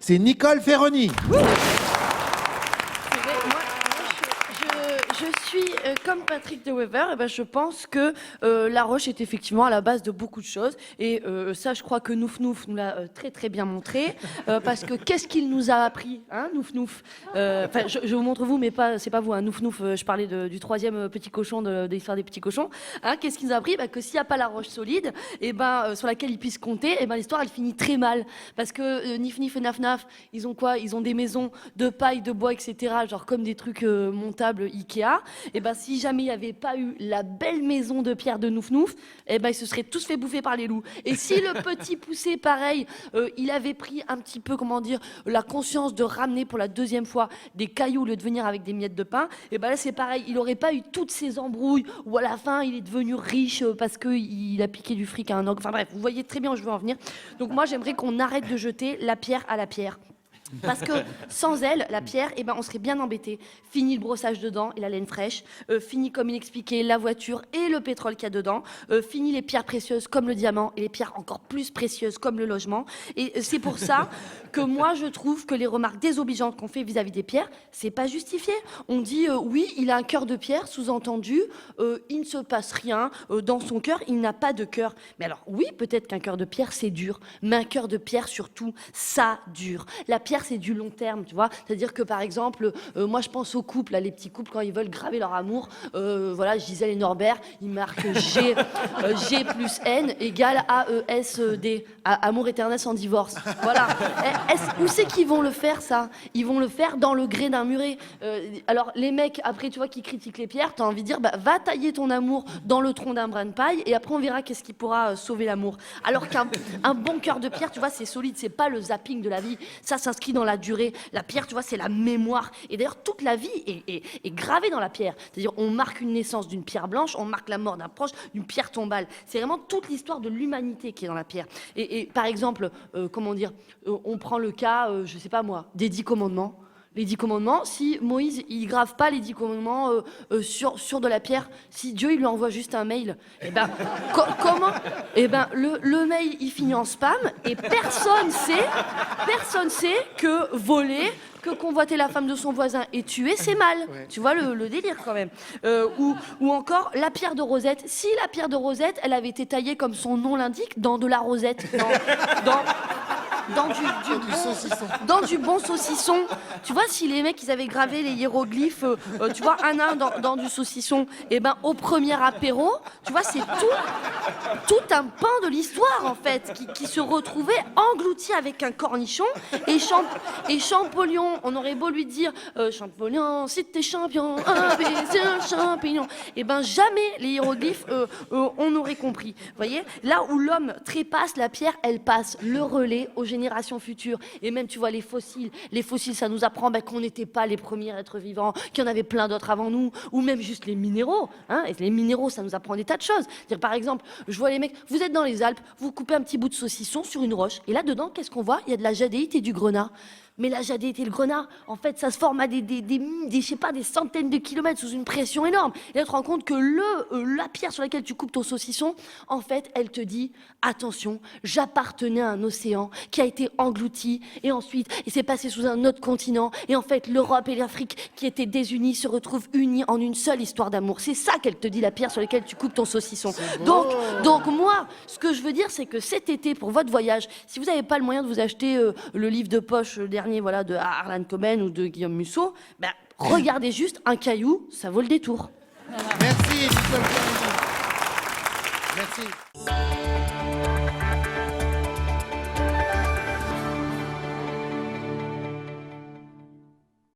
C'est Nicole Ferroni. Je suis comme Patrick de Wever, et ben je pense que La Roche est effectivement à la base de beaucoup de choses. Et ça, je crois que Nouf Nouf nous l'a très très bien montré. Parce que qu'est-ce qu'il nous a appris, hein, Nouf Nouf. Enfin, je vous montre vous, mais pas, c'est pas vous, hein, Nouf Nouf. Je parlais du troisième petit cochon de l'histoire des petits cochons. Hein, qu'est-ce qu'il nous a appris, que s'il n'y a pas la roche solide, et sur laquelle ils puissent compter, et l'histoire elle finit très mal. Parce que Nif Nif et Naf Naf, ils ont quoi? Ils ont des maisons de paille, de bois, etc. Genre comme des trucs montables Ikea. Et si jamais il n'y avait pas eu la belle maison de pierre de Nouf Nouf, ils se seraient tous fait bouffer par les loups. Et si le petit poussé, pareil, il avait pris un petit peu, comment dire, la conscience de ramener pour la deuxième fois des cailloux au lieu de venir avec des miettes de pain, là c'est pareil, il n'aurait pas eu toutes ces embrouilles où à la fin il est devenu riche parce qu'il a piqué du fric à un ogre. Enfin bref, vous voyez très bien où je veux en venir. Donc moi j'aimerais qu'on arrête de jeter la pierre à la pierre. Parce que sans elle, la pierre, on serait bien embêté. Fini le brossage de dents et la laine fraîche. Fini, comme il expliquait, la voiture et le pétrole qu'il y a dedans. Fini les pierres précieuses comme le diamant et les pierres encore plus précieuses comme le logement. Et c'est pour ça que moi, je trouve que les remarques désobligeantes qu'on fait vis-à-vis des pierres, c'est pas justifié. On dit, oui, il a un cœur de pierre, sous-entendu, il ne se passe rien dans son cœur, il n'a pas de cœur. Mais alors, oui, peut-être qu'un cœur de pierre, c'est dur. Mais un cœur de pierre, surtout, ça dure. La pierre, c'est du long terme, tu vois. C'est-à-dire que, par exemple, moi, je pense aux couples, là, les petits couples, quand ils veulent graver leur amour, voilà, Gisèle et Norbert, ils marquent G plus N égale AESD, amour éternel sans divorce. Voilà. Où c'est qu'ils vont le faire, ça? Ils vont le faire dans le grès d'un muret. Alors, les mecs, après, tu vois, qui critiquent les pierres, t'as envie de dire, va tailler ton amour dans le tronc d'un brin de paille, et après, on verra qu'est-ce qui pourra sauver l'amour. Alors qu'un bon cœur de pierre, tu vois, c'est solide, c'est pas le zapping de la vie. Ça s'inscrit dans la durée. La pierre, tu vois, c'est la mémoire. Et d'ailleurs, toute la vie est gravée dans la pierre. C'est-à-dire, on marque une naissance d'une pierre blanche, on marque la mort d'un proche d'une pierre tombale. C'est vraiment toute l'histoire de l'humanité qui est dans la pierre. Et par exemple, comment dire, on prend le cas, je sais pas moi, des 10 commandements. Les 10 commandements, si Moïse, il grave pas les 10 commandements sur de la pierre, si Dieu, il lui envoie juste un mail, comment? Le mail, il finit en spam et personne sait que voler, que convoiter la femme de son voisin et tuer, c'est mal. Ouais. Tu vois le délire quand même. Ou encore la pierre de Rosette. Si la pierre de Rosette, elle avait été taillée comme son nom l'indique, dans de la rosette, dans du bon saucisson. Tu vois, si les mecs, ils avaient gravé les hiéroglyphes, tu vois, un à un dans du saucisson, au premier apéro, tu vois, c'est tout un pan de l'histoire, en fait, qui se retrouvait englouti avec un cornichon. Et Champollion, on aurait beau lui dire, Champollion, si t'es champion, c'est un champignon. Jamais les hiéroglyphes, on aurait compris. Vous voyez, là où l'homme trépasse, la pierre, elle passe le relais aux générations futures. Et même, tu vois, les fossiles, ça nous apprend qu'on n'était pas les premiers êtres vivants, qu'il y en avait plein d'autres avant nous, ou même juste les minéraux. Hein, et les minéraux, ça nous apprend des tas de choses. C'est-à-dire, par exemple, je vois les mecs, vous êtes dans les Alpes, vous coupez un petit bout de saucisson sur une roche, et là, dedans, qu'est-ce qu'on voit? Il y a de la jadéite et du grenat. Mais la jadéite et le grenat, en fait, ça se forme à des je sais pas, des centaines de kilomètres sous une pression énorme. Et là, tu te rends compte que la pierre sur laquelle tu coupes ton saucisson, en fait, elle te dit, attention, j'appartenais à un océan qui a été englouti, et ensuite, il s'est passé sous un autre continent, et en fait, l'Europe et l'Afrique, qui étaient désunies, se retrouvent unies en une seule histoire d'amour. C'est ça qu'elle te dit, la pierre sur laquelle tu coupes ton saucisson. Donc moi, ce que je veux dire, c'est que cet été, pour votre voyage, si vous n'avez pas le moyen de vous acheter le livre de poche dernier, voilà, de Harlan Coben ou de Guillaume Musso, regardez juste un caillou, ça vaut le détour. Merci, Nicole. Merci.